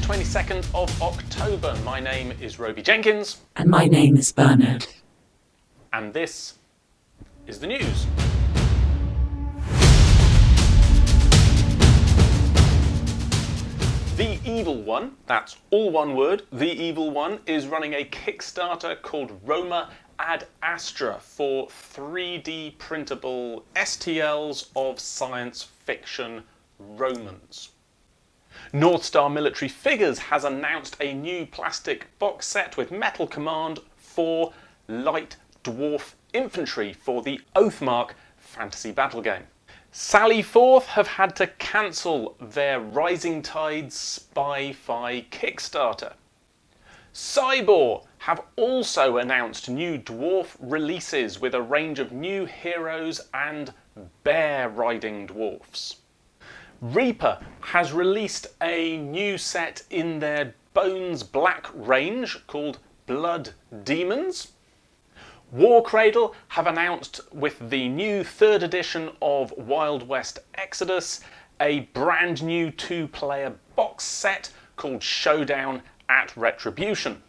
22nd of October. My name is Roby Jenkins. And my name is Bernard. And this is the news. The Evil One, that's all one word, The Evil One is running a Kickstarter called Roma Ad Astra for 3D printable STLs of science fiction Romans. North Star Military Figures has announced a new plastic box set with Metal Command for light dwarf infantry for the Oathmark fantasy battle game. Sally Forth have had to cancel their Rising Tides Spy-Fi Kickstarter. Cybor have also announced new dwarf releases with a range of new heroes and bear-riding dwarfs. Reaper has released a new set in their Bones Black range called Blood Demons. Warcradle have announced with the new 3rd edition of Wild West Exodus a brand new 2-player box set called Showdown at Retribution.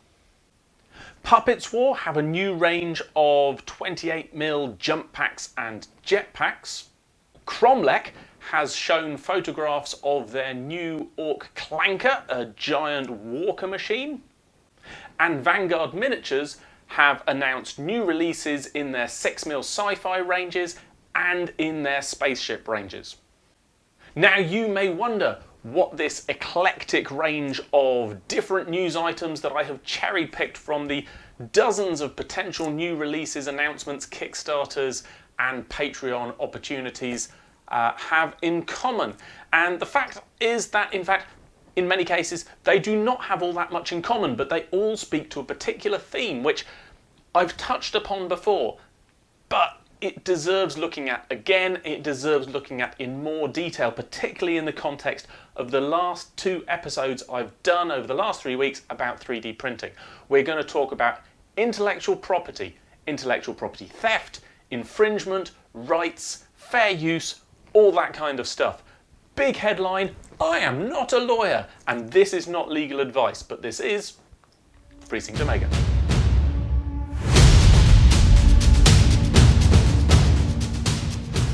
Puppets War have a new range of 28mm jump packs and jetpacks. Cromlech has shown photographs of their new Orc Clanker, a giant walker machine. And Vanguard Miniatures have announced new releases in their 6mm sci-fi ranges and in their spaceship ranges. Now you may wonder what this eclectic range of different news items that I have cherry-picked from the dozens of potential new releases, announcements, Kickstarters and Patreon opportunities have in common. And the fact is that, in fact, in many cases, they do not have all that much in common, but they all speak to a particular theme, which I've touched upon before, but it deserves looking at again. It deserves looking at in more detail, particularly in the context of the last 2 episodes I've done over the last 3 weeks about 3D printing. We're going to talk about intellectual property theft, infringement, rights, fair use, all that kind of stuff. Big headline, I am not a lawyer, and this is not legal advice, but this is Precinct Omega.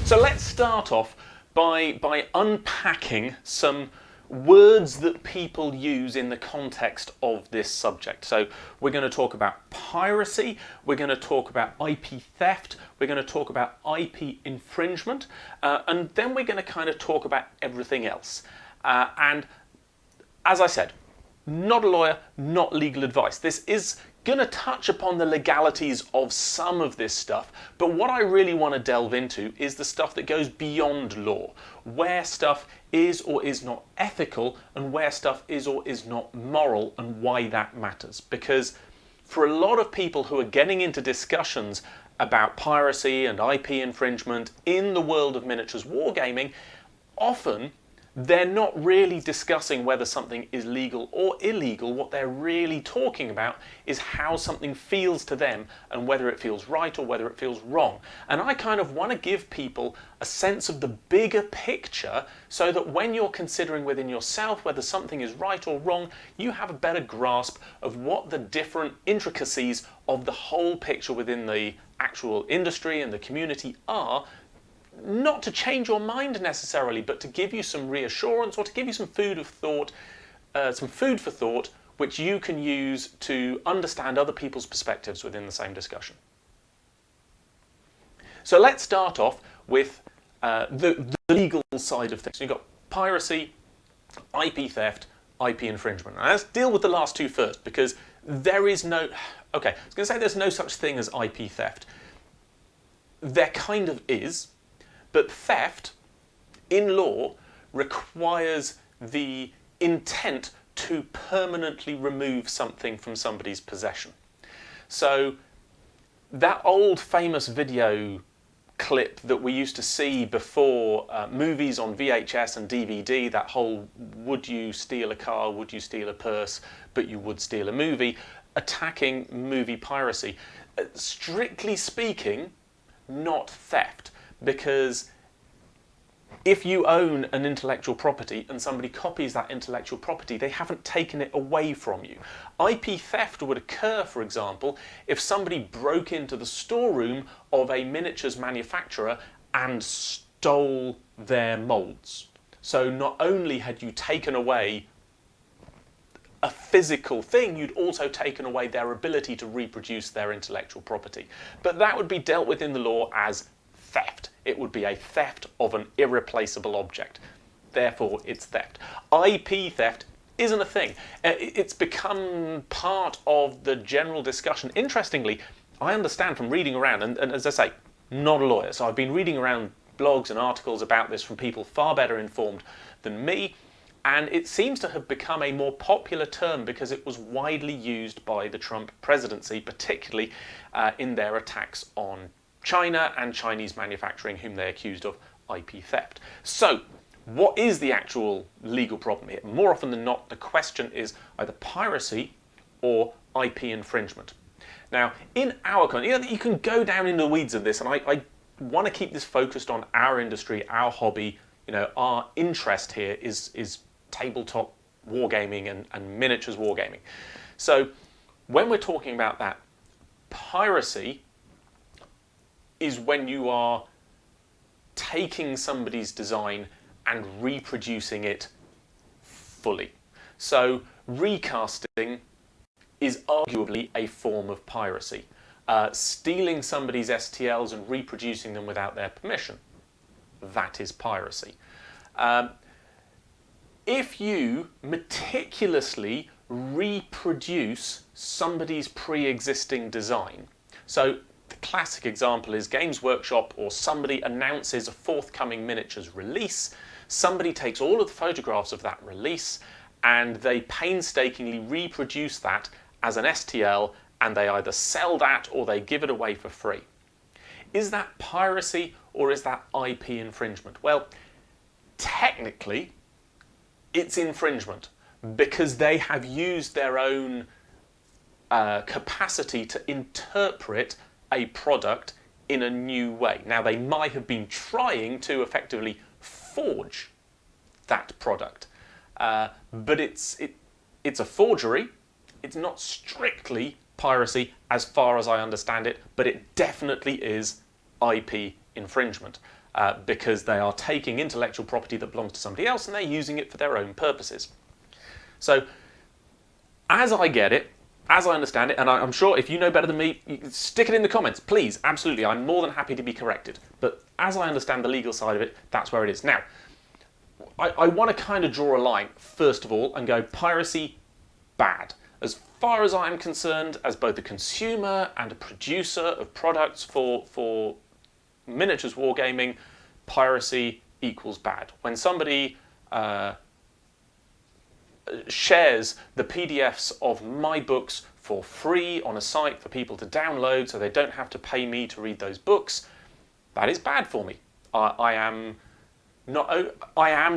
So let's start off by unpacking some words that people use in the context of this subject. So we're going to talk about piracy, we're going to talk about IP theft, we're going to talk about IP infringement, and then we're going to kind of talk about everything else. And as I said, not a lawyer, not legal advice. This is going to touch upon the legalities of some of this stuff, but what I really want to delve into is the stuff that goes beyond law, where stuff is or is not ethical and where stuff is or is not moral, and why that matters. Because for a lot of people who are getting into discussions about piracy and IP infringement in the world of miniatures wargaming, often they're not really discussing whether something is legal or illegal. What they're really talking about is how something feels to them and whether it feels right or whether it feels wrong. And I kind of want to give people a sense of the bigger picture so that when you're considering within yourself whether something is right or wrong, you have a better grasp of what the different intricacies of the whole picture within the actual industry and the community are. Not to change your mind necessarily, but to give you some reassurance or to give you some food for thought, which you can use to understand other people's perspectives within the same discussion. So let's start off with the legal side of things. You've got piracy, IP theft, IP infringement. Now let's deal with the last 2 first, because there is no... Okay, I was going to say there's no such thing as IP theft. There kind of is. But theft, in law, requires the intent to permanently remove something from somebody's possession. So that old famous video clip that we used to see before movies on VHS and DVD, that whole would you steal a car, would you steal a purse, but you would steal a movie, attacking movie piracy. Strictly speaking, not theft. Because If you own an intellectual property and somebody copies that intellectual property, they haven't taken it away from you. IP theft would occur, for example, if somebody broke into the storeroom of a miniatures manufacturer and stole their molds. So not only had you taken away a physical thing, you'd also taken away their ability to reproduce their intellectual property. But that would be dealt with in the law as theft. It would be a theft of an irreplaceable object. Therefore, it's theft. IP theft isn't a thing. It's become part of the general discussion. Interestingly, I understand from reading around, and as I say, not a lawyer, so I've been reading around blogs and articles about this from people far better informed than me, and it seems to have become a more popular term because it was widely used by the Trump presidency, particularly in their attacks on China and Chinese manufacturing, whom they accused of IP theft. So, what is the actual legal problem here? More often than not, the question is either piracy or IP infringement. Now, in our country, you can go down in the weeds of this, and I want to keep this focused on our industry, our hobby. Our interest here is tabletop wargaming and miniatures wargaming. So, when we're talking about that, piracy is when you are taking somebody's design and reproducing it fully. So recasting is arguably a form of piracy. Stealing somebody's STLs and reproducing them without their permission, that is piracy. If you meticulously reproduce somebody's pre-existing design, so the classic example is Games Workshop or somebody announces a forthcoming miniatures release. Somebody takes all of the photographs of that release and they painstakingly reproduce that as an STL, and they either sell that or they give it away for free. Is that piracy or is that IP infringement? Well, technically, it's infringement because they have used their own capacity to interpret a product in a new way. Now, they might have been trying to effectively forge that product, but it's a forgery. It's not strictly piracy as far as I understand it, but it definitely is IP infringement because they are taking intellectual property that belongs to somebody else and they're using it for their own purposes. So, as I get it, as I understand it, and I'm sure if you know better than me, you can stick it in the comments, please, absolutely, I'm more than happy to be corrected. But as I understand the legal side of it, that's where it is. Now, I want to kind of draw a line, first of all, and go piracy, bad. As far as I'm concerned, as both a consumer and a producer of products for miniatures wargaming, piracy equals bad. When somebody shares the PDFs of my books for free on a site for people to download so they don't have to pay me to read those books, that is bad for me. I am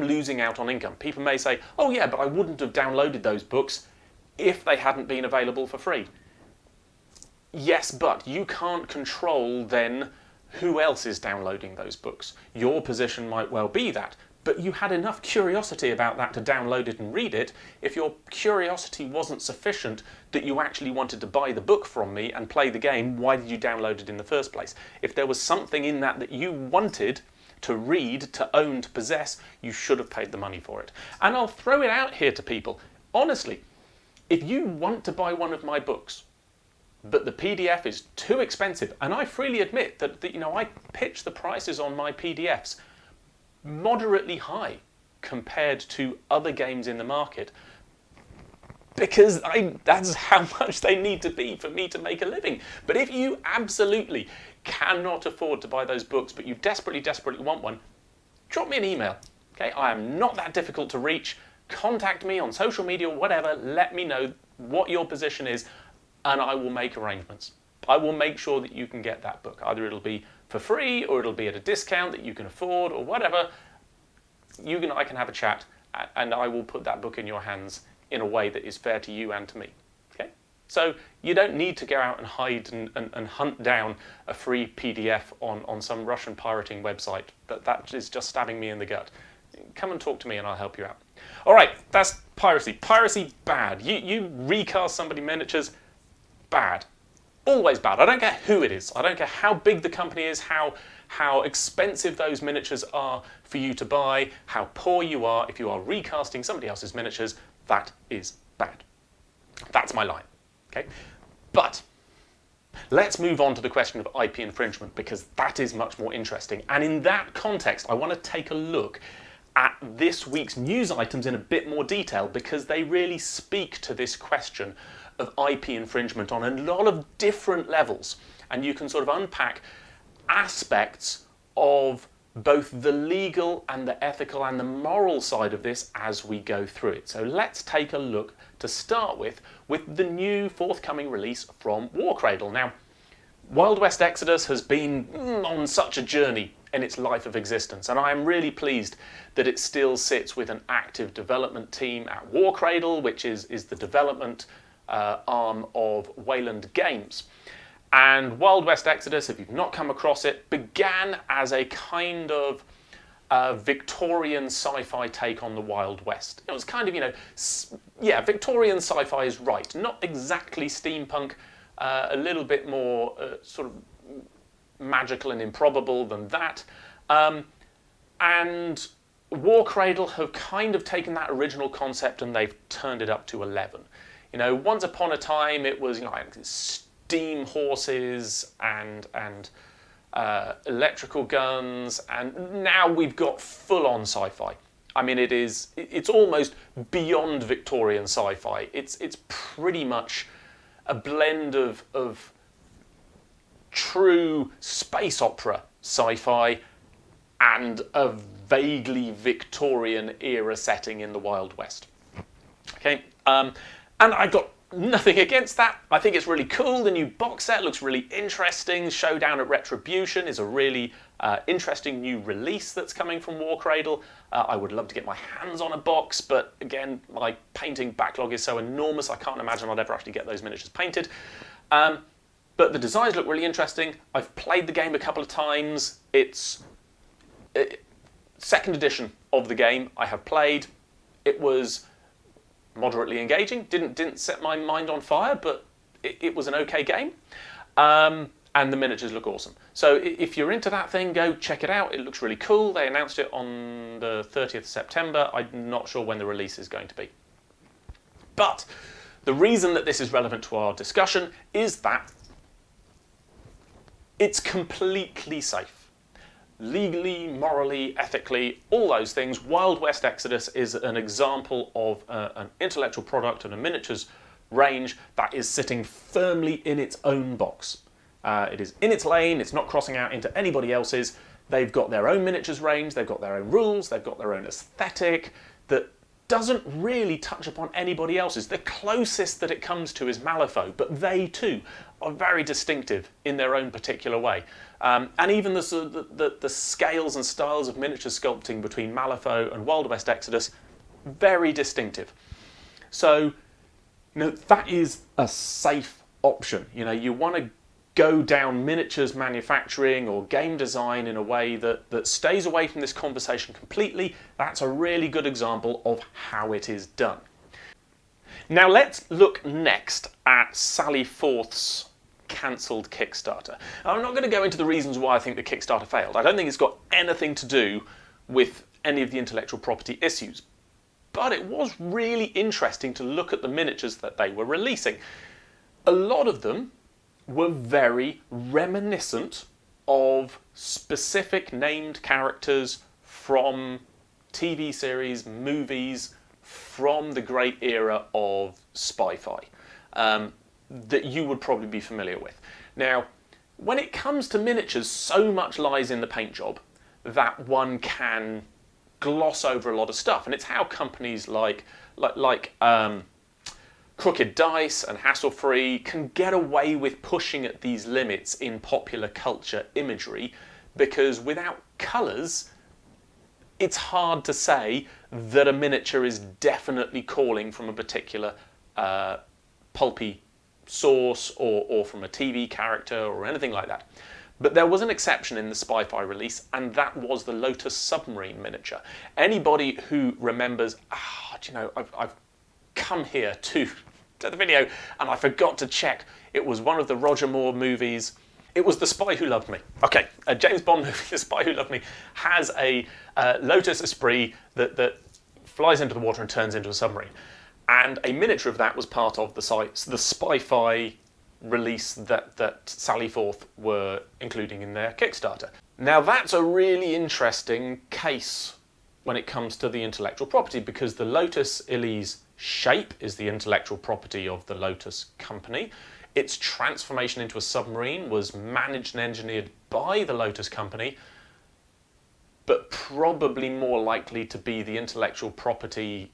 losing out on income. People may say, oh yeah, but I wouldn't have downloaded those books if they hadn't been available for free. Yes, but you can't control then who else is downloading those books. Your position might well be that, but you had enough curiosity about that to download it and read it. If your curiosity wasn't sufficient that you actually wanted to buy the book from me and play the game, why did you download it in the first place? If there was something in that you wanted to read, to own, to possess, you should have paid the money for it. And I'll throw it out here to people. Honestly, if you want to buy one of my books, but the PDF is too expensive, and I freely admit that I pitch the prices on my PDFs moderately high compared to other games in the market because that's how much they need to be for me to make a living. But if you absolutely cannot afford to buy those books, but you desperately want one, drop me an email. Okay, I am not that difficult to reach. Contact me on social media or whatever. Let me know what your position is, and I will make arrangements. I will make sure that you can get that book. Either it'll be for free or it'll be at a discount that you can afford or whatever. You and I can have a chat, and I will put that book in your hands in a way that is fair to you and to me. Okay? So you don't need to go out and hide and hunt down a free PDF on some Russian pirating website. That is just stabbing me in the gut. Come and talk to me and I'll help you out. All right, that's piracy. Piracy, bad. You recast somebody miniatures, bad. Always bad. I don't care who it is. I don't care how big the company is, how expensive those miniatures are for you to buy, how poor you are. If you are recasting somebody else's miniatures, that is bad. That's my line. Okay? But let's move on to the question of IP infringement, because that is much more interesting. And in that context, I want to take a look at this week's news items in a bit more detail, because they really speak to this question of IP infringement on a lot of different levels. And you can sort of unpack aspects of both the legal and the ethical and the moral side of this as we go through it. So let's take a look to start with the new forthcoming release from Warcradle. Now, Wild West Exodus has been on such a journey in its life of existence, and I am really pleased that it still sits with an active development team at Warcradle, which is the development arm of Wayland Games. And Wild West Exodus, if you've not come across it, began as a kind of Victorian sci-fi take on the Wild West. It was kind of, yeah, Victorian sci-fi is right. Not exactly steampunk, a little bit more sort of magical and improbable than that. And Warcradle have kind of taken that original concept and they've turned it up to 11. Once upon a time it was, steam horses and electrical guns, and now we've got full-on sci-fi. I mean, it's almost beyond Victorian sci-fi. It's pretty much a blend of true space opera sci-fi and a vaguely Victorian era setting in the Wild West. Okay, and I got nothing against that. I think it's really cool. The new box set looks really interesting. Showdown at Retribution is a really interesting new release that's coming from Warcradle. I would love to get my hands on a box, but again, my painting backlog is so enormous I can't imagine I'd ever actually get those miniatures painted. But the designs look really interesting. I've played the game a couple of times. It's second edition of the game I have played. It was moderately engaging. Didn't set my mind on fire, but it was an okay game. And the miniatures look awesome. So if you're into that thing, go check it out. It looks really cool. They announced it on the 30th of September. I'm not sure when the release is going to be. But the reason that this is relevant to our discussion is that it's completely safe. Legally, morally, ethically, all those things. Wild West Exodus is an example of an intellectual product and a miniatures range that is sitting firmly in its own box. It is in its lane, it's not crossing out into anybody else's. They've got their own miniatures range, they've got their own rules, they've got their own aesthetic that doesn't really touch upon anybody else's. The closest that it comes to is Malifaux, but they too are very distinctive in their own particular way. And even the scales and styles of miniature sculpting between Malifaux and Wild West Exodus, very distinctive. So, that is a safe option. You want to go down miniatures manufacturing or game design in a way that stays away from this conversation completely. That's a really good example of how it is done. Now let's look next at Sally Forth's cancelled Kickstarter. I'm not going to go into the reasons why I think the Kickstarter failed. I don't think it's got anything to do with any of the intellectual property issues. But it was really interesting to look at the miniatures that they were releasing. A lot of them were very reminiscent of specific named characters from TV series, movies, from the great era of spy-fi that you would probably be familiar with. Now, when it comes to miniatures, so much lies in the paint job that one can gloss over a lot of stuff, and it's how companies like Crooked Dice and Hassle Free can get away with pushing at these limits in popular culture imagery, because without colours, it's hard to say that a miniature is definitely calling from a particular pulpy source or from a TV character or anything like that. But there was an exception in the Spy-Fi release, and that was the Lotus submarine miniature. Anybody who remembers, I've come here to the video and I forgot to check. It was one of the Roger Moore movies. It was The Spy Who Loved Me. Okay, a James Bond movie, The Spy Who Loved Me, has a Lotus Esprit that flies into the water and turns into a submarine. And a miniature of that was part of the Spy-Fi release that Sally Forth were including in their Kickstarter. Now that's a really interesting case when it comes to the intellectual property, because the Lotus Elise shape is the intellectual property of the Lotus company. Its transformation into a submarine was managed and engineered by the Lotus company, but probably more likely to be the intellectual property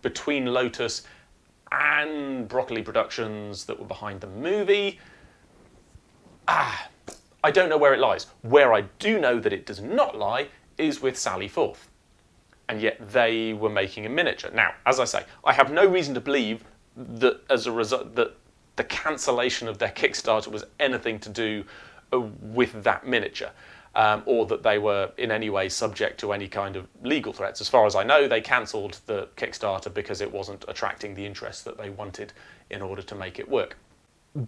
between Lotus and Broccoli Productions that were behind the movie. I don't know where it lies. Where I do know that it does not lie is with Sally Forth. And yet they were making a miniature. Now, as I say, I have no reason to believe that as a result that the cancellation of their Kickstarter was anything to do with that miniature. Or that they were in any way subject to any kind of legal threats. As far as I know, they cancelled the Kickstarter because it wasn't attracting the interest that they wanted in order to make it work.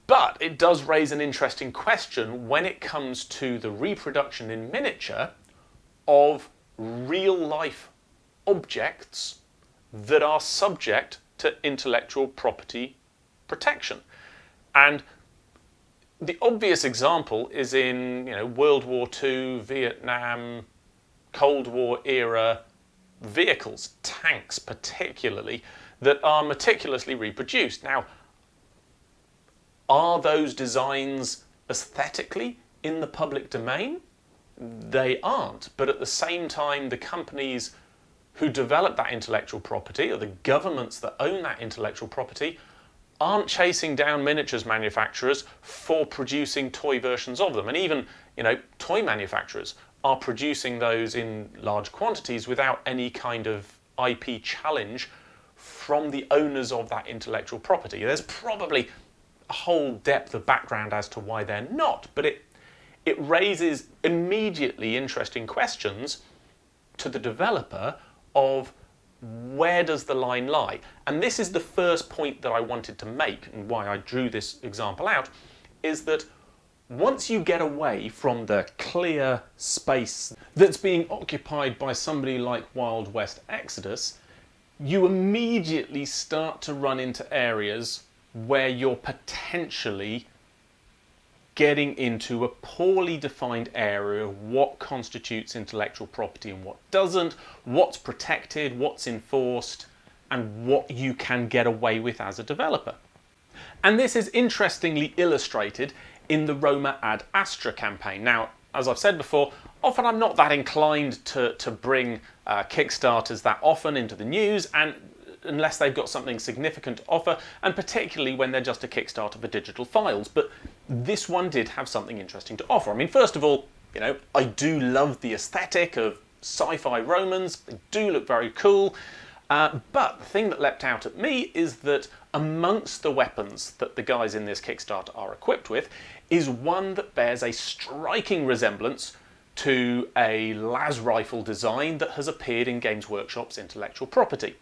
But it does raise an interesting question when it comes to the reproduction in miniature of real-life objects that are subject to intellectual property protection. And the obvious example is in World War II, Vietnam, Cold War era vehicles, tanks particularly, that are meticulously reproduced. Now, are those designs aesthetically in the public domain? They aren't, but at the same time, the companies who develop that intellectual property, or the governments that own that intellectual property, aren't chasing down miniatures manufacturers for producing toy versions of them. And even, toy manufacturers are producing those in large quantities without any kind of IP challenge from the owners of that intellectual property. There's probably a whole depth of background as to why they're not, but it raises immediately interesting questions to the developer of where does the line lie? And this is the first point that I wanted to make, and why I drew this example out, is that once you get away from the clear space that's being occupied by somebody like Wild West Exodus, you immediately start to run into areas where you're potentially getting into a poorly defined area of what constitutes intellectual property and what doesn't, what's protected, what's enforced, and what you can get away with as a developer. And this is interestingly illustrated in the Roma Ad Astra campaign. Now, as I've said before, often I'm not that inclined to bring Kickstarters that often into the news, and unless they've got something significant to offer, and particularly when they're just a Kickstarter for digital files. But this one did have something interesting to offer. I mean, first of all, I do love the aesthetic of sci-fi Romans. They do look very cool. But the thing that leapt out at me is that amongst the weapons that the guys in this Kickstarter are equipped with is one that bears a striking resemblance to a las rifle design that has appeared in Games Workshop's intellectual property.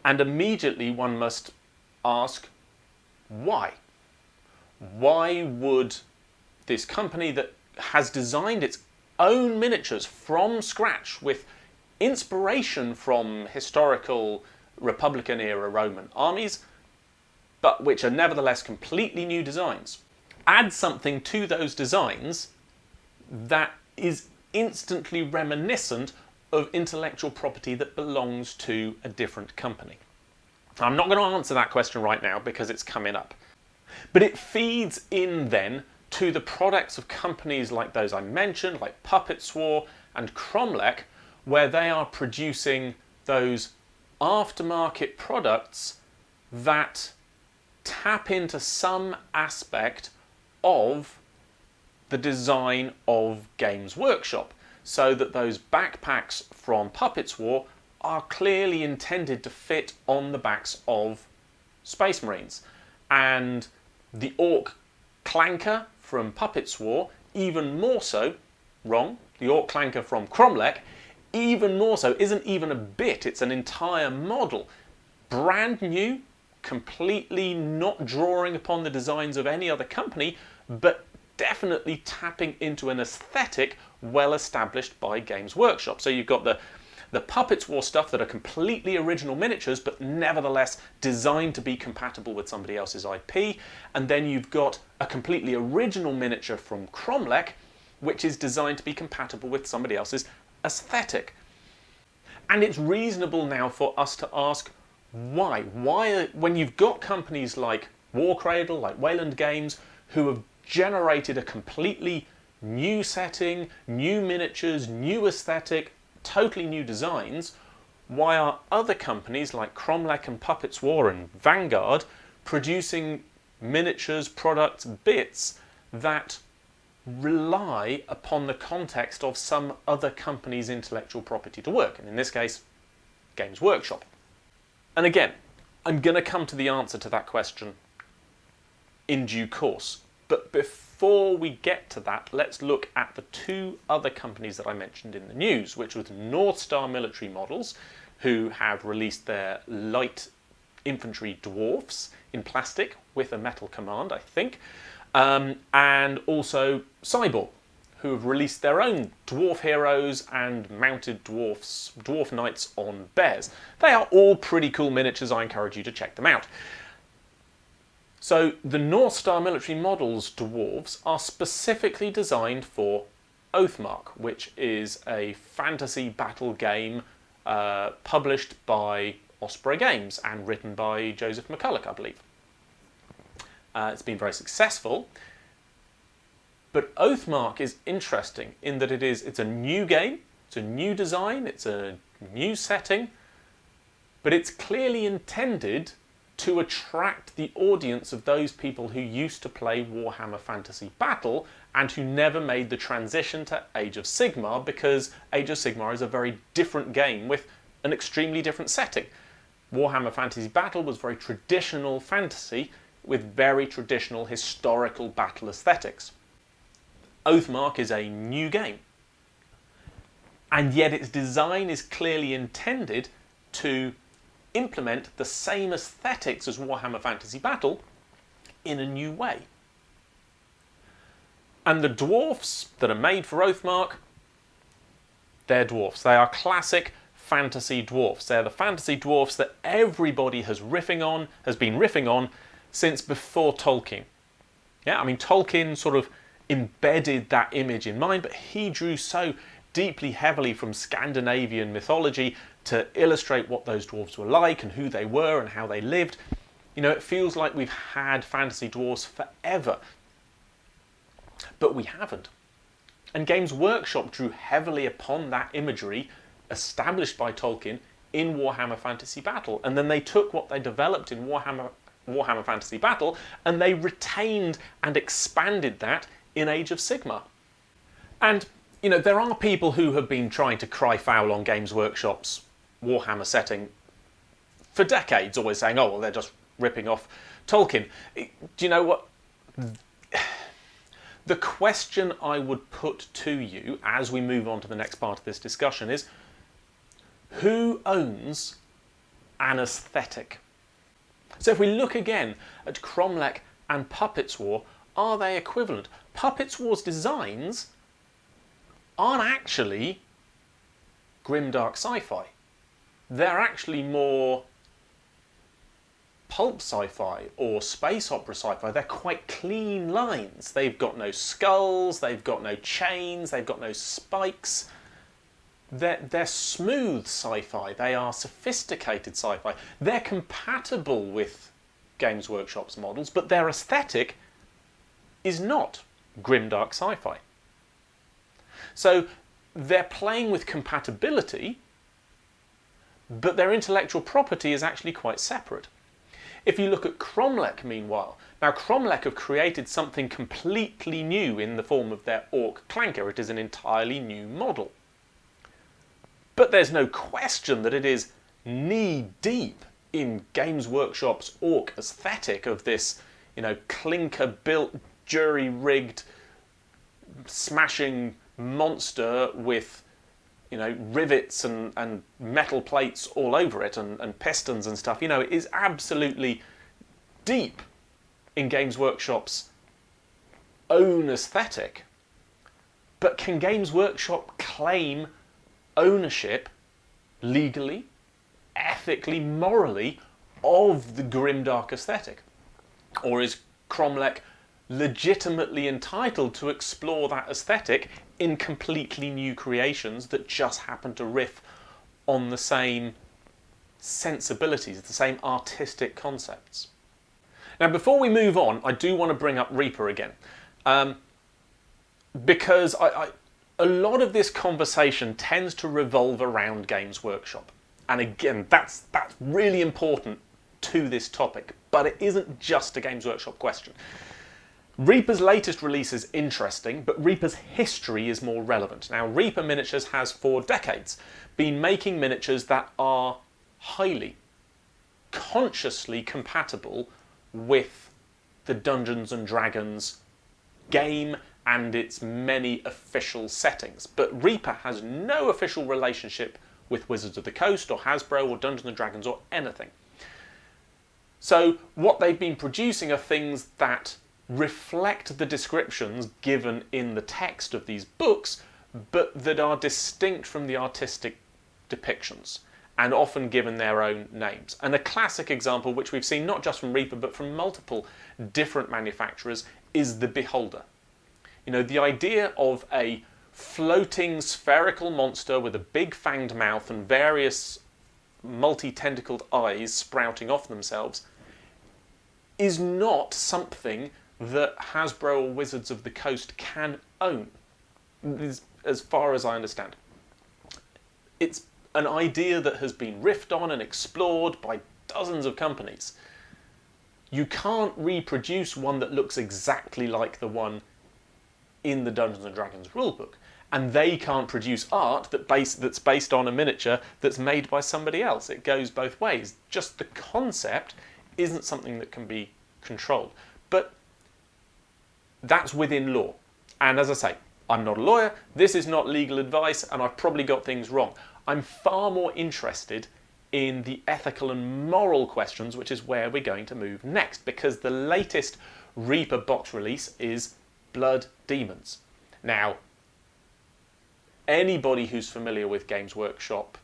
And immediately one must ask, why? Why would this company that has designed its own miniatures from scratch with inspiration from historical Republican-era Roman armies, but which are nevertheless completely new designs, add something to those designs that is instantly reminiscent of intellectual property that belongs to a different company? I'm not going to answer that question right now because it's coming up. But it feeds in then to the products of companies like those I mentioned, like Puppet Swore and Cromlech, where they are producing those aftermarket products that tap into some aspect of the design of Games Workshop, so that those backpacks from Puppet Swore are clearly intended to fit on the backs of Space Marines. And the Orc Clanker from Puppets War, even more so, wrong, the Orc Clanker from Cromlech, even more so, isn't even a bit, it's an entire model. Brand new, completely not drawing upon the designs of any other company, but definitely tapping into an aesthetic well established by Games Workshop. So you've got the Puppets War stuff that are completely original miniatures, but nevertheless designed to be compatible with somebody else's IP. And then you've got a completely original miniature from Cromlech, which is designed to be compatible with somebody else's aesthetic. And it's reasonable now for us to ask why. When you've got companies like Warcradle, like Wayland Games, who have generated a completely new setting, new miniatures, new aesthetic, totally new designs, why are other companies like Cromlech and Puppets War and Vanguard producing miniatures, products, bits that rely upon the context of some other company's intellectual property to work, and in this case, Games Workshop? And again, I'm going to come to the answer to that question in due course. But before we get to that, let's look at the two other companies that I mentioned in the news, which was North Star Military Models, who have released their light infantry dwarfs in plastic with a metal command, I think, and also Cyborg, who have released their own dwarf heroes and mounted dwarf knights on bears. They are all pretty cool miniatures. I encourage you to check them out. So the North Star Military Models dwarves are specifically designed for Oathmark, which is a fantasy battle game published by Osprey Games and written by Joseph McCulloch, I believe. It's been very successful. But Oathmark is interesting in that it's a new game, it's a new design, it's a new setting, but it's clearly intended to attract the audience of those people who used to play Warhammer Fantasy Battle and who never made the transition to Age of Sigmar, because Age of Sigmar is a very different game with an extremely different setting. Warhammer Fantasy Battle was very traditional fantasy with very traditional historical battle aesthetics. Oathmark is a new game, and yet its design is clearly intended to implement the same aesthetics as Warhammer Fantasy Battle in a new way. And the dwarfs that are made for Oathmark, they're dwarfs. They are classic fantasy dwarfs. They're the fantasy dwarfs that everybody has been riffing on since before Tolkien. Yeah, I mean, Tolkien sort of embedded that image in mind, but he drew so deeply heavily from Scandinavian mythology to illustrate what those dwarves were like and who they were and how they lived. You know, it feels like we've had fantasy dwarves forever, but we haven't. And Games Workshop drew heavily upon that imagery established by Tolkien in Warhammer Fantasy Battle, and then they took what they developed in Warhammer Fantasy Battle and they retained and expanded that in Age of Sigmar. And, you know, there are people who have been trying to cry foul on Games Workshop's Warhammer setting for decades, always saying, oh, well, they're just ripping off Tolkien. Do you know what? The question I would put to you as we move on to the next part of this discussion is, who owns an aesthetic? So if we look again at Cromlech and Puppets War, are they equivalent? Puppets War's designs aren't actually grimdark sci-fi. They're actually more pulp sci-fi or space opera sci-fi. They're quite clean lines. They've got no skulls, they've got no chains, they've got no spikes. They're smooth sci-fi. They are sophisticated sci-fi. They're compatible with Games Workshop's models, but their aesthetic is not grimdark sci-fi. So they're playing with compatibility, but their intellectual property is actually quite separate. If you look at Cromlech, meanwhile, now Cromlech have created something completely new in the form of their Orc Clanker. It is an entirely new model. But there's no question that it is knee-deep in Games Workshop's Orc aesthetic of this, clinker-built, jury-rigged, smashing monster with, rivets and metal plates all over it and pistons and stuff. It is absolutely deep in Games Workshop's own aesthetic. But can Games Workshop claim ownership legally, ethically, morally of the grimdark aesthetic? Or is Cromlech legitimately entitled to explore that aesthetic in completely new creations that just happen to riff on the same sensibilities, the same artistic concepts? Now, before we move on, I do want to bring up Reaper again. Because a lot of this conversation tends to revolve around Games Workshop. And again, that's really important to this topic, but it isn't just a Games Workshop question. Reaper's latest release is interesting, but Reaper's history is more relevant. Now, Reaper Miniatures has for decades been making miniatures that are highly, consciously compatible with the Dungeons & Dragons game and its many official settings. But Reaper has no official relationship with Wizards of the Coast or Hasbro or Dungeons & Dragons or anything. So what they've been producing are things that reflect the descriptions given in the text of these books, but that are distinct from the artistic depictions and often given their own names. And a classic example, which we've seen not just from Reaper but from multiple different manufacturers, is the Beholder. The idea of a floating spherical monster with a big fanged mouth and various multi-tentacled eyes sprouting off themselves is not something that Hasbro or Wizards of the Coast can own, as far as I understand. It's an idea that has been riffed on and explored by dozens of companies. You can't reproduce one that looks exactly like the one in the Dungeons & Dragons rulebook, and they can't produce art that's based on a miniature that's made by somebody else. It goes both ways. Just the concept isn't something that can be controlled. But that's within law. And as I say, I'm not a lawyer, this is not legal advice, and I've probably got things wrong. I'm far more interested in the ethical and moral questions, which is where we're going to move next, because the latest Reaper box release is Blood Demons. Now, anybody who's familiar with Games Workshop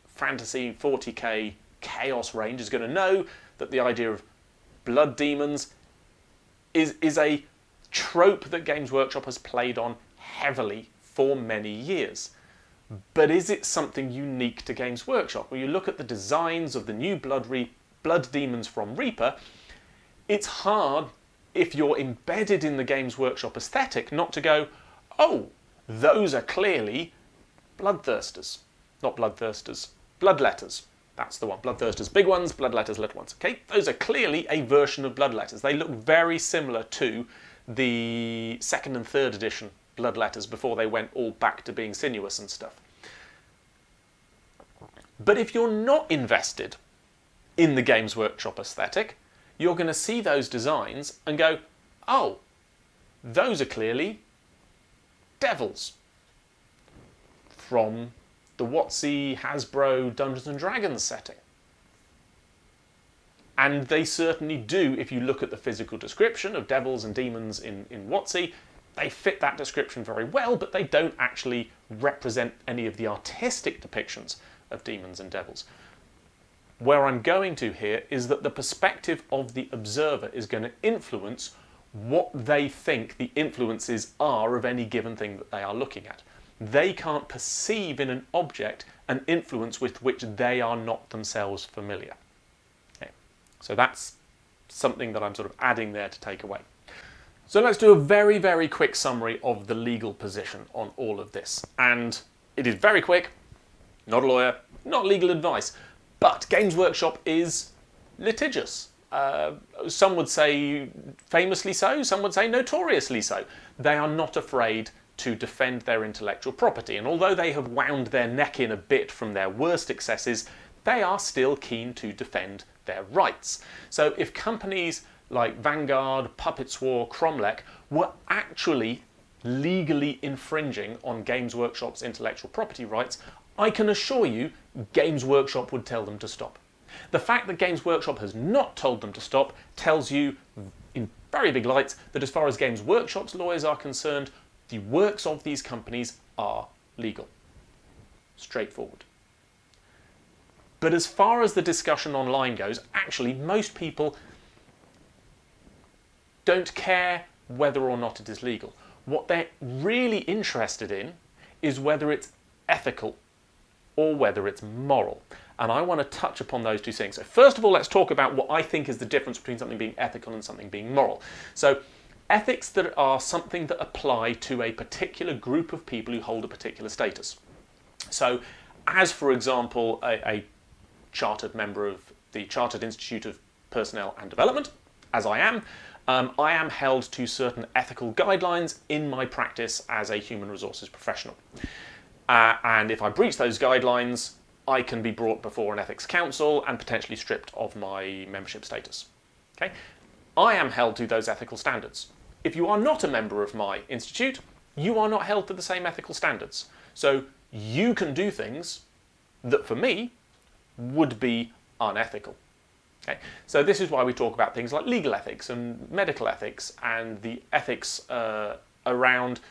Fantasy 40k Chaos range is going to know that the idea of Blood Demons is a trope that Games Workshop has played on heavily for many years. But is it something unique to Games Workshop? When you look at the designs of the new Blood Demons from Reaper, it's hard, if you're embedded in the Games Workshop aesthetic, not to go, oh, those are clearly Bloodthirsters. Not Bloodthirsters, Bloodletters. That's the one. Bloodthirsters big ones, Bloodletters little ones. Okay, those are clearly a version of Bloodletters. They look very similar to the 2nd and 3rd edition Bloodletters before they went all back to being sinuous and stuff. But if you're not invested in the Games Workshop aesthetic, you're going to see those designs and go, oh, those are clearly devils from the WotC Hasbro Dungeons & Dragons setting. And they certainly do, if you look at the physical description of devils and demons in WotC, they fit that description very well, but they don't actually represent any of the artistic depictions of demons and devils. Where I'm going to here is that the perspective of the observer is going to influence what they think the influences are of any given thing that they are looking at. They can't perceive in an object an influence with which they are not themselves familiar. Okay. So that's something that I'm sort of adding there to take away. So let's do a very, very quick summary of the legal position on all of this. And it is very quick, not a lawyer, not legal advice. But Games Workshop is litigious. Some would say famously so, some would say notoriously so. They are not afraid to defend their intellectual property, and although they have wound their neck in a bit from their worst excesses, they are still keen to defend their rights. So if companies like Vanguard, Puppets War, Cromlech were actually legally infringing on Games Workshop's intellectual property rights, I can assure you Games Workshop would tell them to stop. The fact that Games Workshop has not told them to stop tells you in very big lights that as far as Games Workshop's lawyers are concerned, the works of these companies are legal. Straightforward. But as far as the discussion online goes, actually most people don't care whether or not it is legal. What they're really interested in is whether it's ethical or whether it's moral. And I want to touch upon those two things. So first of all, let's talk about what I think is the difference between something being ethical and something being moral. So ethics that are something that apply to a particular group of people who hold a particular status. So as, for example, a chartered member of the Chartered Institute of Personnel and Development, as I am held to certain ethical guidelines in my practice as a human resources professional. And if I breach those guidelines, I can be brought before an ethics council and potentially stripped of my membership status. Okay? I am held to those ethical standards. If you are not a member of my institute, you are not held to the same ethical standards. So you can do things that for me would be unethical. Okay? So this is why we talk about things like legal ethics and medical ethics and the ethics around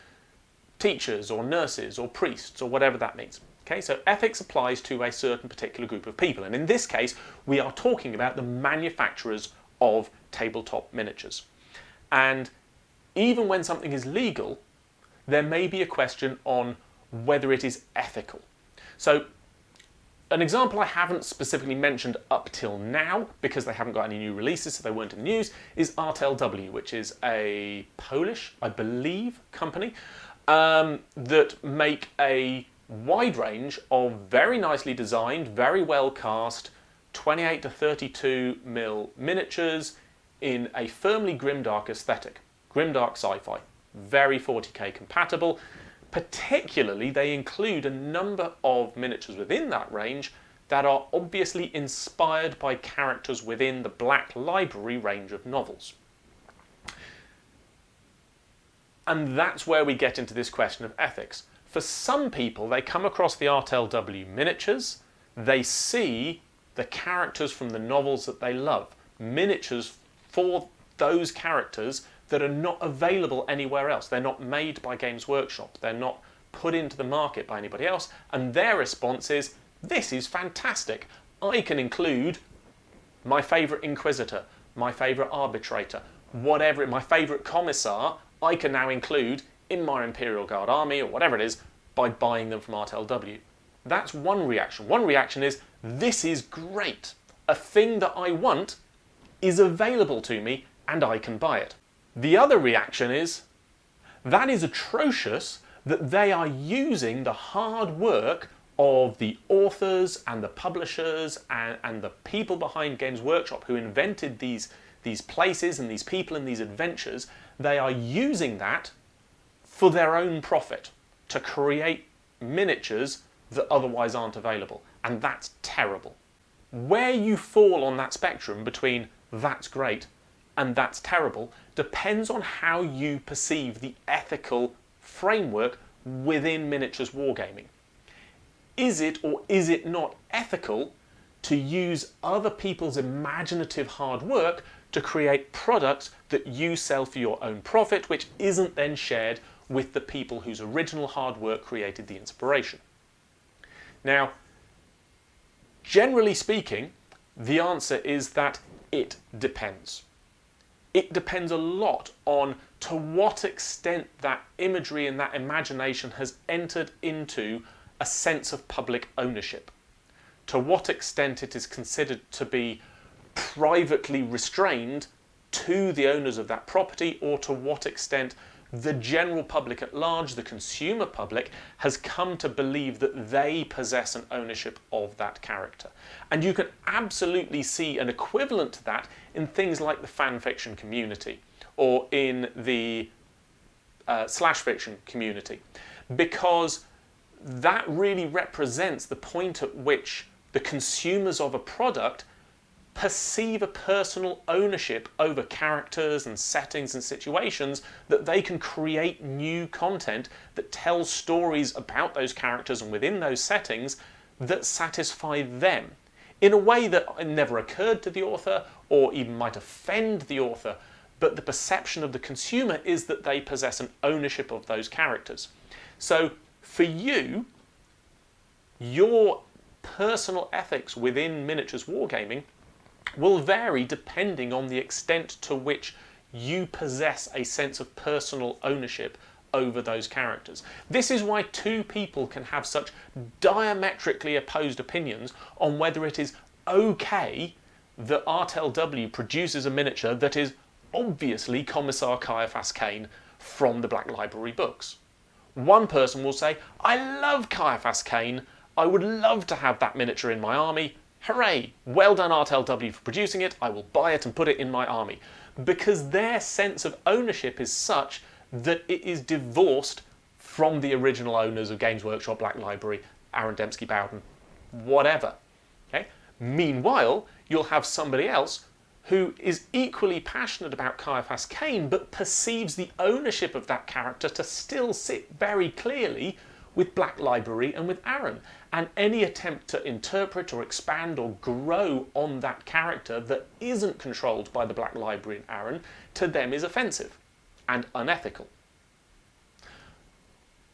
teachers or nurses or priests or whatever that means. Okay? So ethics applies to a certain particular group of people, and in this case we are talking about the manufacturers of tabletop miniatures. And even when something is legal, there may be a question on whether it is ethical. So an example I haven't specifically mentioned up till now, because they haven't got any new releases, so they weren't in the news, is RTLW, which is a Polish, I believe, company that make a wide range of very nicely designed, very well cast, 28 to 32 mil miniatures in a firmly grimdark aesthetic. Grimdark sci-fi, very 40k compatible. Particularly, they include a number of miniatures within that range that are obviously inspired by characters within the Black Library range of novels. And that's where we get into this question of ethics. For some people, they come across the RTLW miniatures, they see the characters from the novels that they love, miniatures for those characters that are not available anywhere else. They're not made by Games Workshop. They're not put into the market by anybody else. And their response is, this is fantastic. I can include my favourite Inquisitor, my favourite Arbitrator, whatever, my favourite Commissar, I can now include in my Imperial Guard army or whatever it is by buying them from RTLW. That's one reaction. One reaction is, this is great. A thing that I want is available to me and I can buy it. The other reaction is, that is atrocious that they are using the hard work of the authors and the publishers and the people behind Games Workshop who invented these places and these people and these adventures. They are using that for their own profit to create miniatures that otherwise aren't available. And that's terrible. Where you fall on that spectrum between that's great and that's terrible depends on how you perceive the ethical framework within miniatures wargaming. Is it or is it not ethical to use other people's imaginative hard work to create products that you sell for your own profit, which isn't then shared with the people whose original hard work created the inspiration? Now, generally speaking, the answer is that it depends. It depends a lot on to what extent that imagery and that imagination has entered into a sense of public ownership. To what extent it is considered to be privately restrained to the owners of that property, or to what extent the general public at large, the consumer public, has come to believe that they possess an ownership of that character. And you can absolutely see an equivalent to that in things like the fan fiction community or in the slash fiction community, because that really represents the point at which the consumers of a product perceive a personal ownership over characters and settings and situations, that they can create new content that tells stories about those characters and within those settings that satisfy them in a way that never occurred to the author or even might offend the author, but the perception of the consumer is that they possess an ownership of those characters. So for you, your personal ethics within miniatures wargaming will vary depending on the extent to which you possess a sense of personal ownership over those characters. This is why two people can have such diametrically opposed opinions on whether it is okay that RTLW produces a miniature that is obviously Commissar Caiaphas Cain from the Black Library books. One person will say, I love Caiaphas Cain, I would love to have that miniature in my army, hooray, well done RTLW for producing it, I will buy it and put it in my army. Because their sense of ownership is such that it is divorced from the original owners of Games Workshop, Black Library, Aaron Dembski-Bowden, whatever. Okay? Meanwhile, you'll have somebody else who is equally passionate about Caiaphas Cain but perceives the ownership of that character to still sit very clearly with Black Library and with Aaron. And any attempt to interpret or expand or grow on that character that isn't controlled by the Black Library and Aaron, to them is offensive and unethical.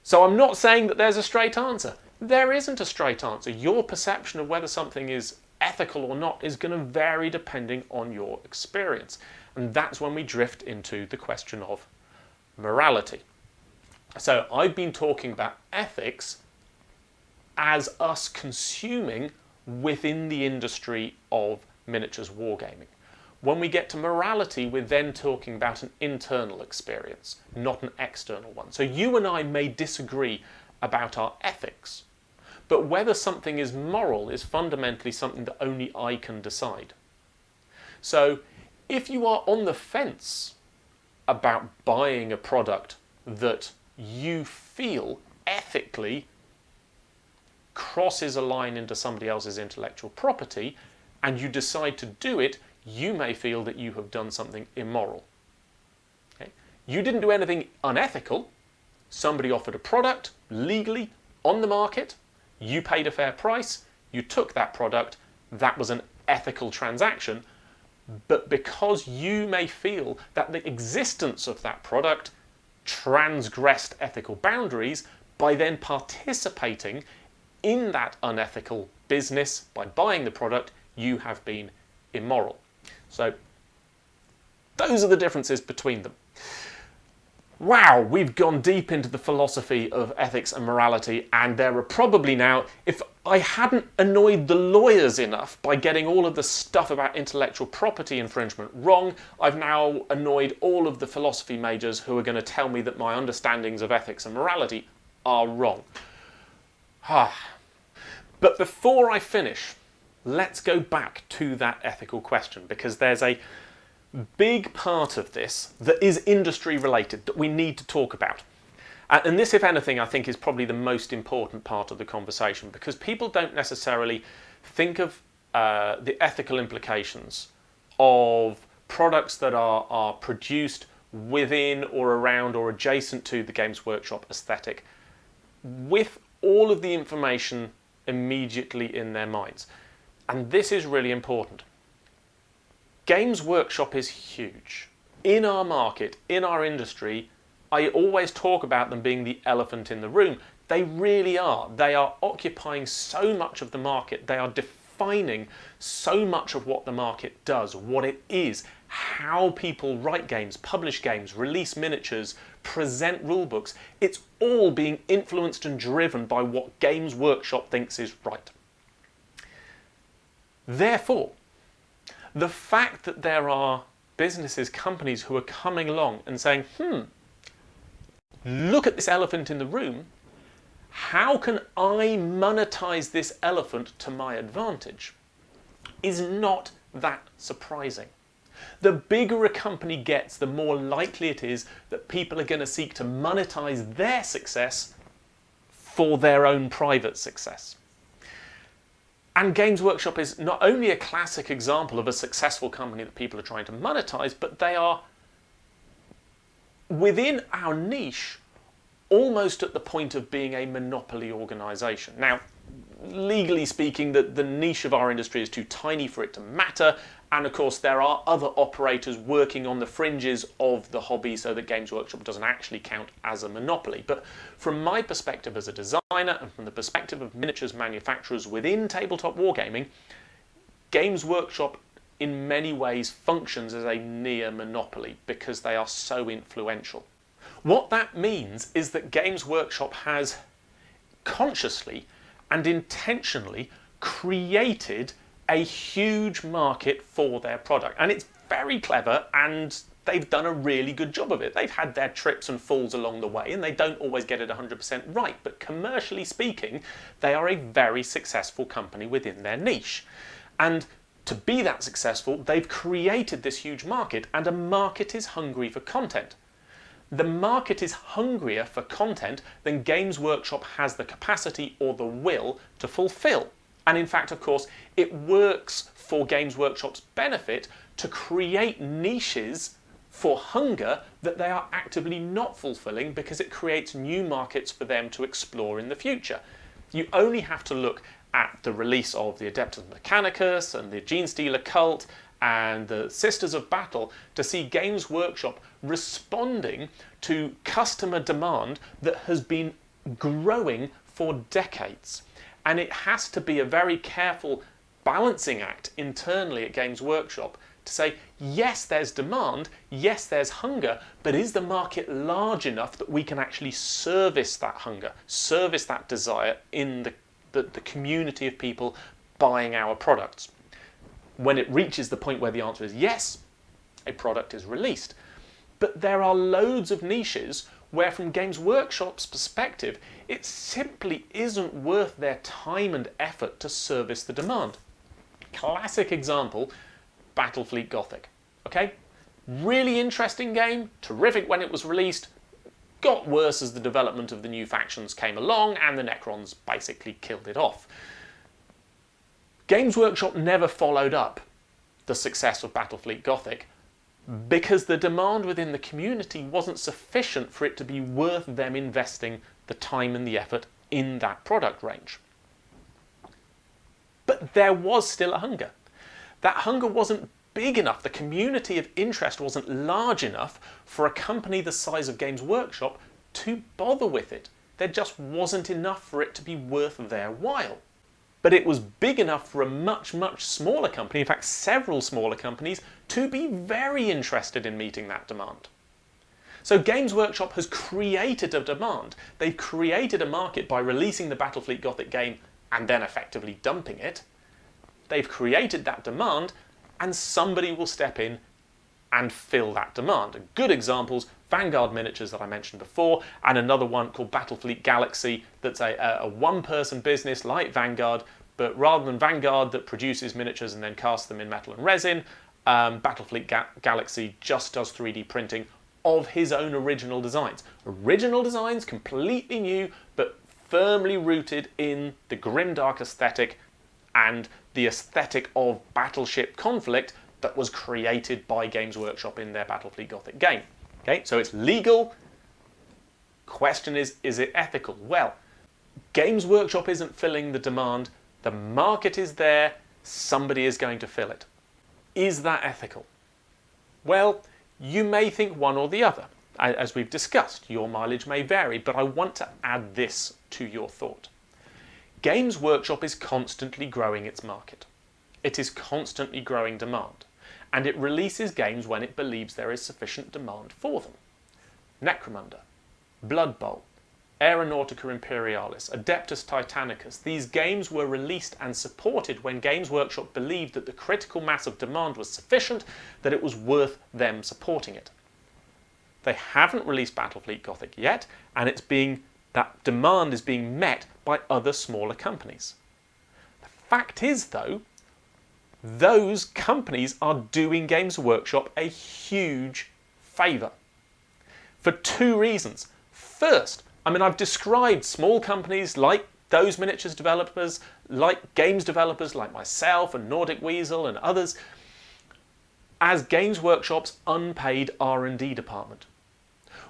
So I'm not saying that there's a straight answer. There isn't a straight answer. Your perception of whether something is ethical or not is going to vary depending on your experience. And that's when we drift into the question of morality. So I've been talking about ethics as us consuming within the industry of miniatures wargaming. When we get to morality, we're then talking about an internal experience, not an external one. So you and I may disagree about our ethics, but whether something is moral is fundamentally something that only I can decide. So if you are on the fence about buying a product that you feel ethically crosses a line into somebody else's intellectual property, and you decide to do it, you may feel that you have done something immoral. Okay? You didn't do anything unethical. Somebody offered a product legally on the market, you paid a fair price, you took that product, that was an ethical transaction, but because you may feel that the existence of that product transgressed ethical boundaries, by then participating in that unethical business by buying the product, you have been immoral. So those are the differences between them. Wow, we've gone deep into the philosophy of ethics and morality, and there are probably now, if I hadn't annoyed the lawyers enough by getting all of the stuff about intellectual property infringement wrong, I've now annoyed all of the philosophy majors who are going to tell me that my understandings of ethics and morality are wrong. But before I finish, let's go back to that ethical question, because there's a big part of this that is industry related that we need to talk about. And this, if anything, I think is probably the most important part of the conversation, because people don't necessarily think of the ethical implications of products that are produced within or around or adjacent to the Games Workshop aesthetic with all of the information immediately in their minds. And this is really important. Games Workshop is huge. In our market, in our industry, I always talk about them being the elephant in the room. They really are. They are occupying so much of the market. They are defining so much of what the market does, what it is, how people write games, publish games, release miniatures, present rulebooks. It's all being influenced and driven by what Games Workshop thinks is right. Therefore, the fact that there are businesses, companies who are coming along and saying, look at this elephant in the room, how can I monetize this elephant to my advantage, is not that surprising. The bigger a company gets, the more likely it is that people are going to seek to monetize their success for their own private success. And Games Workshop is not only a classic example of a successful company that people are trying to monetize, but they are, within our niche, almost at the point of being a monopoly organisation. Now, legally speaking, the niche of our industry is too tiny for it to matter, and of course there are other operators working on the fringes of the hobby so that Games Workshop doesn't actually count as a monopoly. But from my perspective as a designer, and from the perspective of miniatures manufacturers within tabletop wargaming, Games Workshop in many ways functions as a near monopoly because they are so influential. What that means is that Games Workshop has consciously and intentionally created a huge market for their product. And it's very clever, and they've done a really good job of it. They've had their trips and falls along the way, and they don't always get it 100% right. But commercially speaking, they are a very successful company within their niche. And to be that successful, they've created this huge market, and a market is hungry for content. The market is hungrier for content than Games Workshop has the capacity or the will to fulfill. And in fact, of course, it works for Games Workshop's benefit to create niches for hunger that they are actively not fulfilling, because it creates new markets for them to explore in the future. You only have to look at the release of the Adeptus Mechanicus and the Genestealer Cult and the Sisters of Battle to see Games Workshop responding to customer demand that has been growing for decades. And it has to be a very careful balancing act internally at Games Workshop to say, yes, there's demand, yes, there's hunger, but is the market large enough that we can actually service that hunger, service that desire in the community of people buying our products? When it reaches the point where the answer is yes, a product is released. But there are loads of niches where, from Games Workshop's perspective, it simply isn't worth their time and effort to service the demand. Classic example, Battlefleet Gothic. Okay? Really interesting game, terrific when it was released, got worse as the development of the new factions came along and the Necrons basically killed it off. Games Workshop never followed up the success of Battlefleet Gothic because the demand within the community wasn't sufficient for it to be worth them investing the time and the effort in that product range. But there was still a hunger. That hunger wasn't big enough, the community of interest wasn't large enough for a company the size of Games Workshop to bother with it. There just wasn't enough for it to be worth their while. But it was big enough for a much, much smaller company, in fact several smaller companies, to be very interested in meeting that demand. So Games Workshop has created a demand. They've created a market by releasing the Battlefleet Gothic game and then effectively dumping it. They've created that demand, and somebody will step in and fill that demand. Good examples, Vanguard Miniatures that I mentioned before, and another one called Battlefleet Galaxy that's a one-person business like Vanguard, but rather than Vanguard that produces miniatures and then casts them in metal and resin, Battlefleet Galaxy just does 3D printing of his own original designs. Original designs, completely new, but firmly rooted in the grimdark aesthetic and the aesthetic of battleship conflict that was created by Games Workshop in their Battlefleet Gothic game. Okay, so it's legal. Question is it ethical? Well, Games Workshop isn't filling the demand. The market is there. Somebody is going to fill it. Is that ethical? Well, you may think one or the other. As we've discussed, your mileage may vary, but I want to add this to your thought. Games Workshop is constantly growing its market. It is constantly growing demand, and it releases games when it believes there is sufficient demand for them. Necromunda, Blood Bowl, Aeronautica Imperialis, Adeptus Titanicus, these games were released and supported when Games Workshop believed that the critical mass of demand was sufficient, that it was worth them supporting it. They haven't released Battlefleet Gothic yet, and that demand is being met by other smaller companies. The fact is, though, those companies are doing Games Workshop a huge favour. For two reasons. First, I've described small companies like those miniatures developers, like games developers like myself and Nordic Weasel and others, as Games Workshop's unpaid R&D department.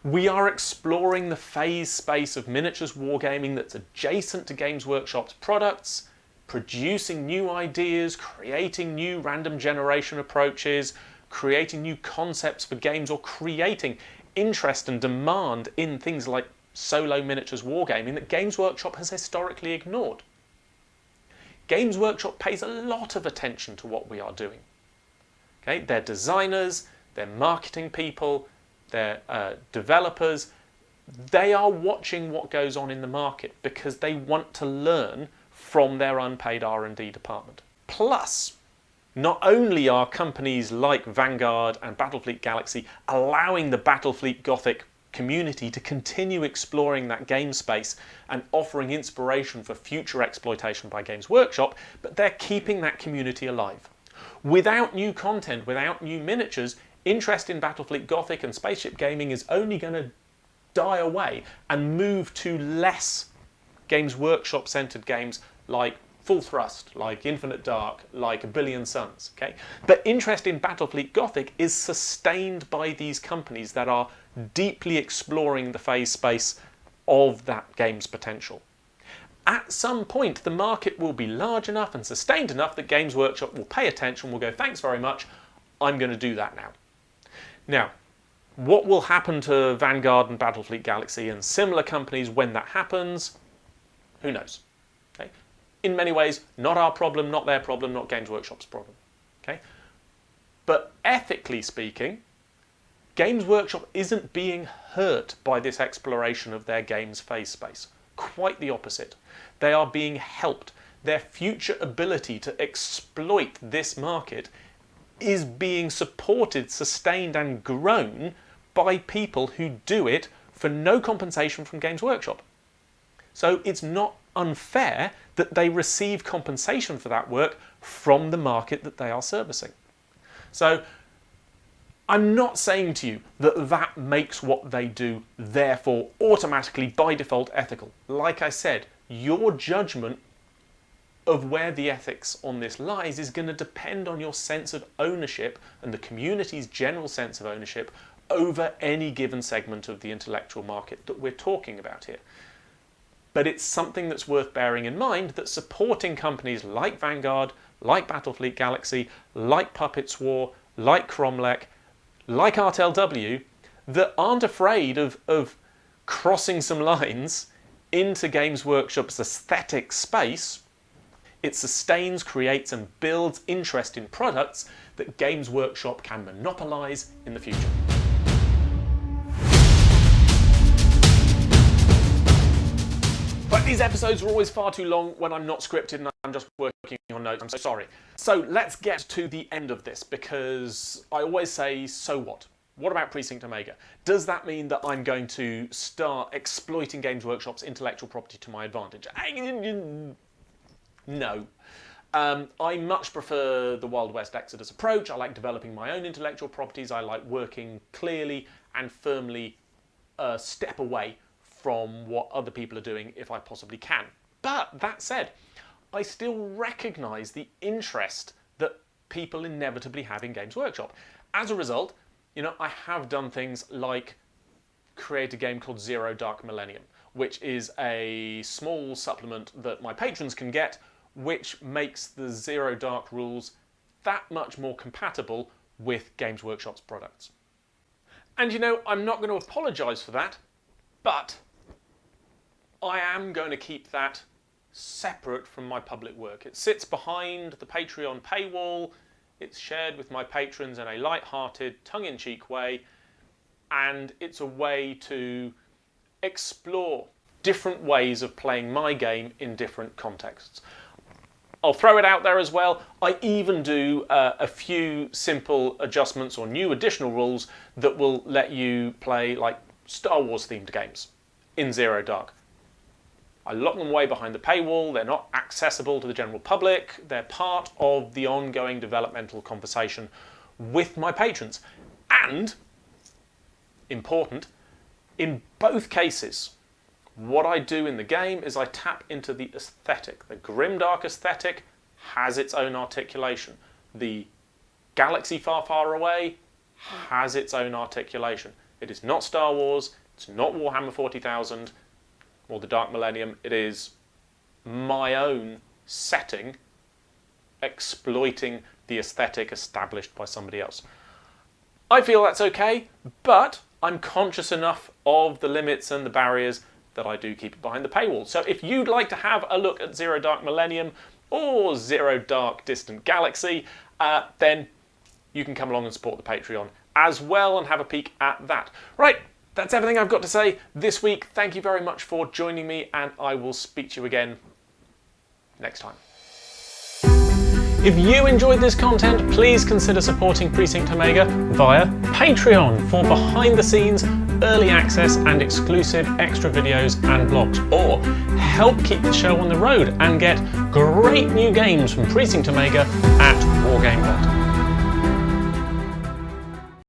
We are exploring the phase space of miniatures wargaming that's adjacent to Games Workshop's products, producing new ideas, creating new random generation approaches, creating new concepts for games, or creating interest and demand in things like solo miniatures wargaming that Games Workshop has historically ignored. Games Workshop pays a lot of attention to what we are doing. Okay? Their designers, their marketing people, their developers, they are watching what goes on in the market because they want to learn from their unpaid R&D department. Plus, not only are companies like Vanguard and Battlefleet Galaxy allowing the Battlefleet Gothic community to continue exploring that game space and offering inspiration for future exploitation by Games Workshop, but they're keeping that community alive. Without new content, without new miniatures, interest in Battlefleet Gothic and spaceship gaming is only going to die away and move to less Games Workshop centered games like Full Thrust, like Infinite Dark, like A Billion Suns. Okay? But interest in Battlefleet Gothic is sustained by these companies that are deeply exploring the phase space of that game's potential. At some point, the market will be large enough and sustained enough that Games Workshop will pay attention, will go, thanks very much, I'm going to do that now. Now, what will happen to Vanguard and Battlefleet Galaxy and similar companies when that happens? Who knows? Okay? In many ways, not our problem, not their problem, not Games Workshop's problem. Okay? But ethically speaking, Games Workshop isn't being hurt by this exploration of their game's phase space. Quite the opposite. They are being helped. Their future ability to exploit this market is being supported, sustained and grown by people who do it for no compensation from Games Workshop. So it's not unfair that they receive compensation for that work from the market that they are servicing. So I'm not saying to you that that makes what they do therefore automatically by default ethical. Like I said, your judgment of where the ethics on this lies is going to depend on your sense of ownership and the community's general sense of ownership over any given segment of the intellectual market that we're talking about here. But it's something that's worth bearing in mind, that supporting companies like Vanguard, like Battlefleet Galaxy, like Puppets War, like Cromlech, like ArtLW, that aren't afraid of crossing some lines into Games Workshop's aesthetic space. It sustains, creates and builds interest in products that Games Workshop can monopolise in the future. But these episodes are always far too long when I'm not scripted and I'm just working on notes. I'm so sorry. So let's get to the end of this, because I always say, so what? What about Precinct Omega? Does that mean that I'm going to start exploiting Games Workshop's intellectual property to my advantage? No. I much prefer the Wild West Exodus approach. I like developing my own intellectual properties. I like working clearly and firmly a step away from what other people are doing if I possibly can. But that said, I still recognise the interest that people inevitably have in Games Workshop. As a result, I have done things like create a game called Zero Dark Millennium, which is a small supplement that my patrons can get, which makes the Zero Dark rules that much more compatible with Games Workshop's products. And I'm not going to apologise for that, but I am going to keep that separate from my public work. It sits behind the Patreon paywall, it's shared with my patrons in a light-hearted, tongue-in-cheek way, and it's a way to explore different ways of playing my game in different contexts. I'll throw it out there as well. I even do a few simple adjustments or new additional rules that will let you play like Star Wars themed games in Zero Dark. I lock them away behind the paywall. They're not accessible to the general public. They're part of the ongoing developmental conversation with my patrons. And, important, in both cases, What I do in the game is I tap into the aesthetic. The grimdark aesthetic has its own articulation. The galaxy far, far away has its own articulation. It is not Star Wars, it's not Warhammer 40,000 or the Dark Millennium. It is my own setting exploiting the aesthetic established by somebody else. I feel that's okay, but I'm conscious enough of the limits and the barriers that I do keep it behind the paywall. So if you'd like to have a look at Zero Dark Millennium or Zero Dark Distant Galaxy, then you can come along and support the Patreon as well and have a peek at that. Right, that's everything I've got to say this week. Thank you very much for joining me, and I will speak to you again next time. If you enjoyed this content, please consider supporting Precinct Omega via Patreon for behind-the-scenes, early access and exclusive extra videos and blogs, or help keep the show on the road and get great new games from Precinct Omega at Wargaming.